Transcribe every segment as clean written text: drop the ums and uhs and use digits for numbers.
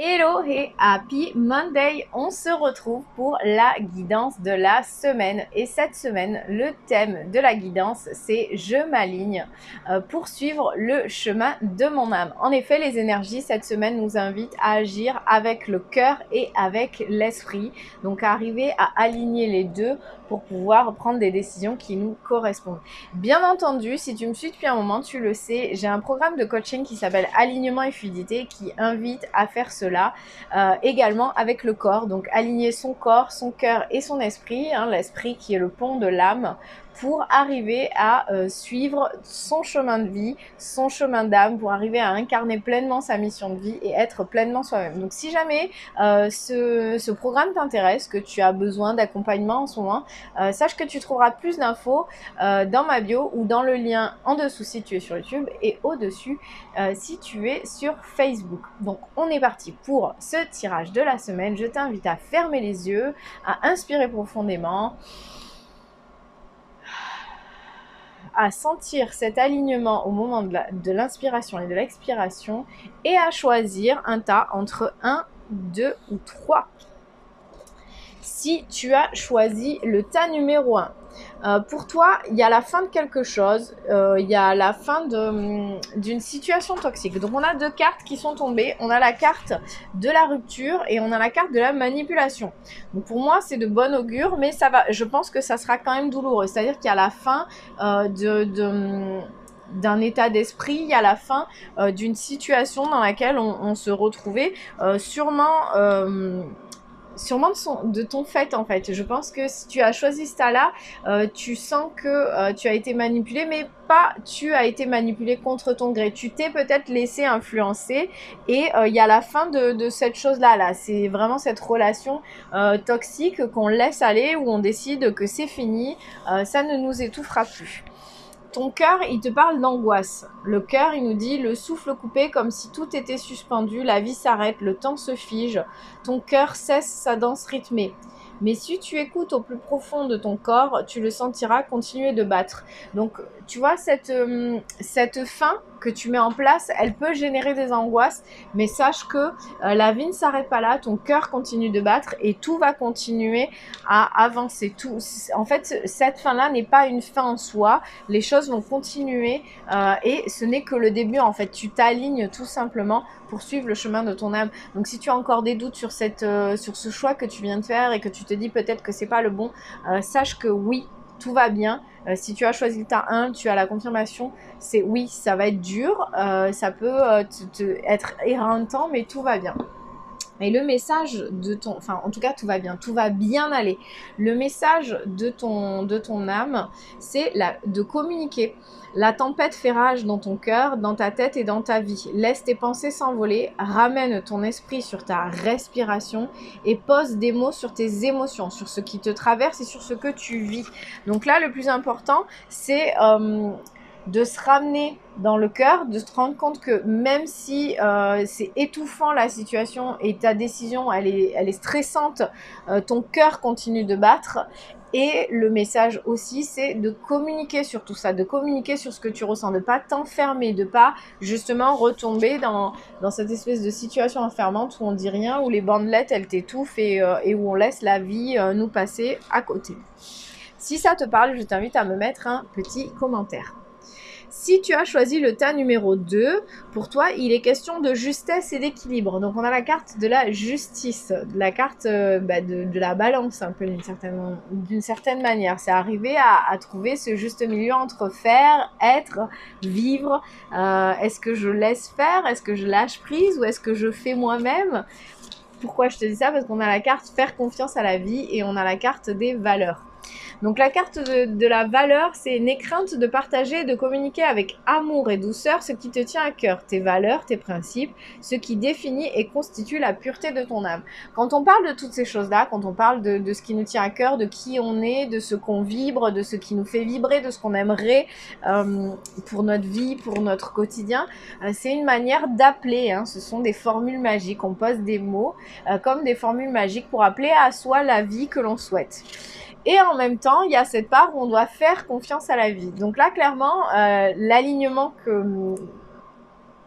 Hello et happy Monday! On se retrouve pour la guidance de la semaine. Et cette semaine, le thème de la guidance, c'est je m'aligne pour suivre le chemin de mon âme. En effet, les énergies cette semaine nous invitent à agir avec le cœur et avec l'esprit. Donc à arriver à aligner les deux pour pouvoir prendre des décisions qui nous correspondent. Bien entendu, si tu me suis depuis un moment, tu le sais, j'ai un programme de coaching qui s'appelle Alignement et Fluidité qui invite à faire cela également avec le corps. Donc aligner son corps, son cœur et son esprit, l'esprit qui est le pont de l'âme, pour arriver à suivre son chemin de vie, son chemin d'âme, pour arriver à incarner pleinement sa mission de vie et être pleinement soi-même. Donc si jamais ce programme t'intéresse, que tu as besoin d'accompagnement en ce moment, sache que tu trouveras plus d'infos dans ma bio ou dans le lien en dessous si tu es sur YouTube et au-dessus si tu es sur Facebook. Donc on est parti pour ce tirage de la semaine. Je t'invite à fermer les yeux, à inspirer profondément, à sentir cet alignement au moment de l'inspiration et de l'expiration et à choisir un tas entre 1, 2 ou 3. Si tu as choisi le tas numéro 1, pour toi, il y a la fin de quelque chose, il y a la fin d'une situation toxique. Donc on a deux cartes qui sont tombées, on a la carte de la rupture et on a la carte de la manipulation. Donc pour moi, c'est de bon augure, mais ça va, je pense que ça sera quand même douloureux. C'est-à-dire qu'il y a la fin d'un état d'esprit, il y a la fin d'une situation dans laquelle on se retrouvait, sûrement de ton fait en fait. Je pense que si tu as choisi ce tas-là, tu sens que tu as été manipulé, mais pas tu as été manipulé contre ton gré. Tu t'es peut-être laissé influencer et il y a la fin de cette chose-là. Là. C'est vraiment cette relation toxique qu'on laisse aller, où on décide que c'est fini, ça ne nous étouffera plus. Ton cœur, il te parle d'angoisse. Le cœur, il nous dit le souffle coupé comme si tout était suspendu, la vie s'arrête, le temps se fige. Ton cœur cesse sa danse rythmée. Mais si tu écoutes au plus profond de ton corps, tu le sentiras continuer de battre. Donc, tu vois, cette fin que tu mets en place, elle peut générer des angoisses, mais sache que la vie ne s'arrête pas là, ton cœur continue de battre et tout va continuer à avancer. En fait, cette fin-là n'est pas une fin en soi, les choses vont continuer et ce n'est que le début. En fait, tu t'alignes tout simplement pour suivre le chemin de ton âme. Donc si tu as encore des doutes sur ce choix que tu viens de faire et que tu te dis peut-être que c'est pas le bon, sache que oui, tout va bien. Si tu as choisi le tas 1, tu as la confirmation, c'est oui, ça va être dur, ça peut être éreintant, mais tout va bien. Et le message de ton... Enfin, en tout cas, tout va bien aller. Le message de ton âme, c'est de communiquer. La tempête fait rage dans ton cœur, dans ta tête et dans ta vie. Laisse tes pensées s'envoler, ramène ton esprit sur ta respiration et pose des mots sur tes émotions, sur ce qui te traverse et sur ce que tu vis. Donc là, le plus important, c'est... de se ramener dans le cœur, de se rendre compte que même si c'est étouffant la situation et ta décision elle est stressante, ton cœur continue de battre. Et le message aussi, c'est de communiquer sur tout ça, de communiquer sur ce que tu ressens, de pas t'enfermer, de pas justement retomber dans cette espèce de situation enfermante où on dit rien, où les bandelettes elles t'étouffent et où on laisse la vie nous passer à côté. Si ça te parle, je t'invite à me mettre un petit commentaire. Si tu as choisi le tas numéro 2, pour toi, il est question de justesse et d'équilibre. Donc, on a la carte de la justice, de la carte de la balance, un peu d'une certaine manière. C'est arriver à trouver ce juste milieu entre faire, être, vivre. Est-ce que je laisse faire? Est-ce que je lâche prise? Ou est-ce que je fais moi-même? Pourquoi je te dis ça? Parce qu'on a la carte faire confiance à la vie et on a la carte des valeurs. Donc la carte de la valeur, c'est n'aie crainte de partager et de communiquer avec amour et douceur ce qui te tient à cœur, tes valeurs, tes principes, ce qui définit et constitue la pureté de ton âme. Quand on parle de toutes ces choses-là, quand on parle de ce qui nous tient à cœur, de qui on est, de ce qu'on vibre, de ce qui nous fait vibrer, de ce qu'on aimerait pour notre vie, pour notre quotidien, c'est une manière d'appeler, ce sont des formules magiques, on pose des mots comme des formules magiques pour appeler à soi la vie que l'on souhaite. Et en même temps, il y a cette part où on doit faire confiance à la vie. Donc là, clairement, l'alignement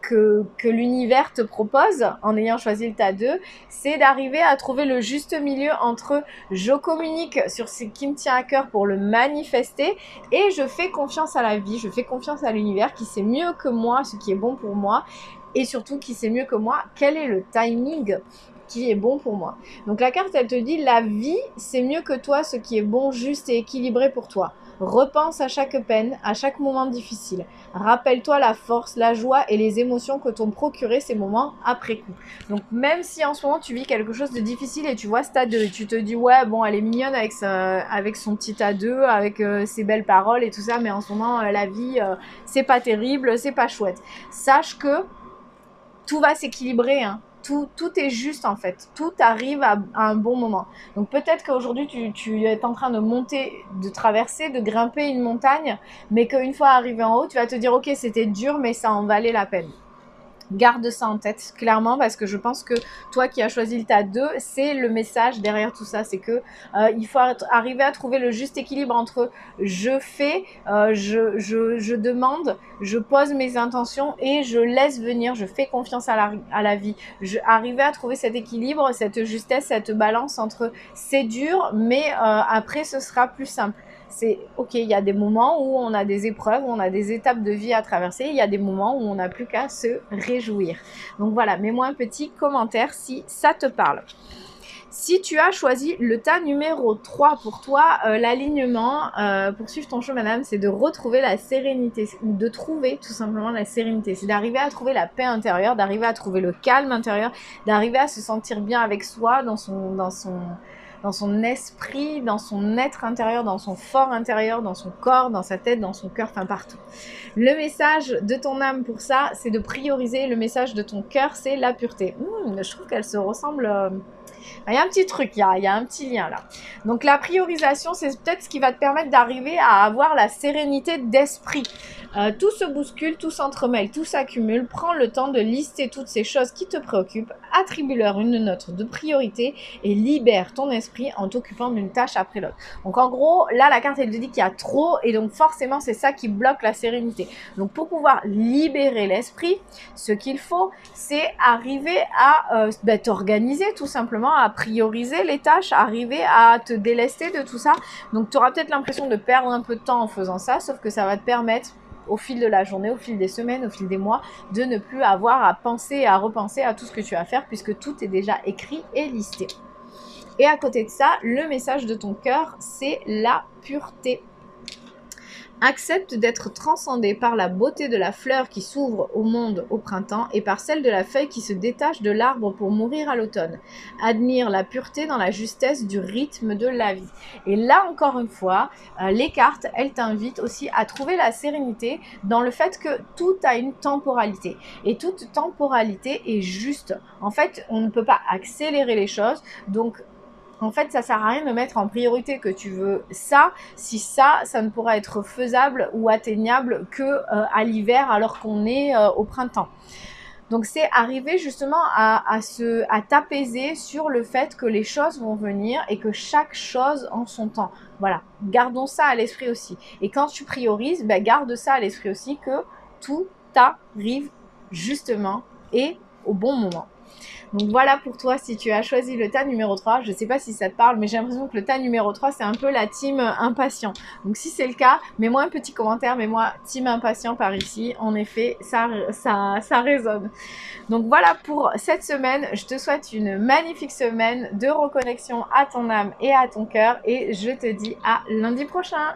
que l'univers te propose en ayant choisi le tas 2, c'est d'arriver à trouver le juste milieu entre je communique sur ce qui me tient à cœur pour le manifester et je fais confiance à la vie, je fais confiance à l'univers qui sait mieux que moi ce qui est bon pour moi et surtout qui sait mieux que moi quel est le timing qui est bon pour moi. Donc la carte, elle te dit la vie, c'est mieux que toi ce qui est bon, juste et équilibré pour toi. Repense à chaque peine, à chaque moment difficile. Rappelle-toi la force, la joie et les émotions que t'ont procuré ces moments après coup. Donc même si en ce moment tu vis quelque chose de difficile et tu vois ce tas 2 et tu te dis ouais bon elle est mignonne avec son petit tas 2, avec ses belles paroles et tout ça, mais en ce moment la vie c'est pas terrible, c'est pas chouette. Sache que tout va s'équilibrer, hein. Tout est juste en fait, tout arrive à un bon moment. Donc peut-être qu'aujourd'hui tu es en train de monter, de traverser, de grimper une montagne, mais qu'une fois arrivé en haut, tu vas te dire ok c'était dur mais ça en valait la peine. Garde ça en tête, clairement, parce que je pense que toi qui as choisi le tas 2, c'est le message derrière tout ça. C'est que il faut arriver à trouver le juste équilibre entre je fais, je demande, je pose mes intentions et je laisse venir, je fais confiance à la vie. Arriver à trouver cet équilibre, cette justesse, cette balance entre c'est dur, mais après ce sera plus simple. C'est ok, il y a des moments où on a des épreuves, où on a des étapes de vie à traverser, il y a des moments où on n'a plus qu'à se réjouir. Donc voilà, mets-moi un petit commentaire si ça te parle. Si tu as choisi le tas numéro 3 pour toi, l'alignement, pour suivre ton chemin d'âme, c'est de retrouver la sérénité, ou de trouver tout simplement la sérénité. C'est d'arriver à trouver la paix intérieure, d'arriver à trouver le calme intérieur, d'arriver à se sentir bien avec soi, dans son esprit, dans son être intérieur, dans son fort intérieur, dans son corps, dans sa tête, dans son cœur, enfin partout. Le message de ton âme pour ça, c'est de prioriser. Le message de ton cœur, c'est la pureté. Je trouve qu'elle se ressemble... Il y a un petit truc, il y a un petit lien là. Donc la priorisation, c'est peut-être ce qui va te permettre d'arriver à avoir la sérénité d'esprit. Tout se bouscule, tout s'entremêle, tout s'accumule. Prends le temps de lister toutes ces choses qui te préoccupent, attribue-leur une note de priorité et libère ton esprit en t'occupant d'une tâche après l'autre. Donc en gros, là la carte elle te dit qu'il y a trop et donc forcément c'est ça qui bloque la sérénité. Donc pour pouvoir libérer l'esprit, ce qu'il faut, c'est arriver à t'organiser tout simplement, à prioriser les tâches, arriver à te délester de tout ça. Donc tu auras peut-être l'impression de perdre un peu de temps en faisant ça, sauf que ça va te permettre au fil de la journée, au fil des semaines, au fil des mois, de ne plus avoir à penser et à repenser à tout ce que tu vas à faire puisque tout est déjà écrit et listé. Et à côté de ça, le message de ton cœur, c'est la pureté. Accepte d'être transcendé par la beauté de la fleur qui s'ouvre au monde au printemps et par celle de la feuille qui se détache de l'arbre pour mourir à l'automne. Admire la pureté dans la justesse du rythme de la vie. Et là, encore une fois, les cartes, elles t'invitent aussi à trouver la sérénité dans le fait que tout a une temporalité. Et toute temporalité est juste. En fait, on ne peut pas accélérer les choses, donc en fait, ça sert à rien de mettre en priorité que tu veux ça, si ça ne pourra être faisable ou atteignable que à l'hiver alors qu'on est au printemps. Donc c'est arriver justement à t'apaiser sur le fait que les choses vont venir et que chaque chose en son temps. Voilà, gardons ça à l'esprit aussi. Et quand tu priorises, garde ça à l'esprit aussi que tout arrive justement et au bon moment. Donc voilà pour toi si tu as choisi le tas numéro 3. Je ne sais pas si ça te parle, mais j'ai l'impression que le tas numéro 3, c'est un peu la team impatient. Donc si c'est le cas, mets-moi un petit commentaire, mets-moi team impatient par ici. En effet, ça résonne. Donc voilà pour cette semaine. Je te souhaite une magnifique semaine de reconnexion à ton âme et à ton cœur. Et je te dis à lundi prochain.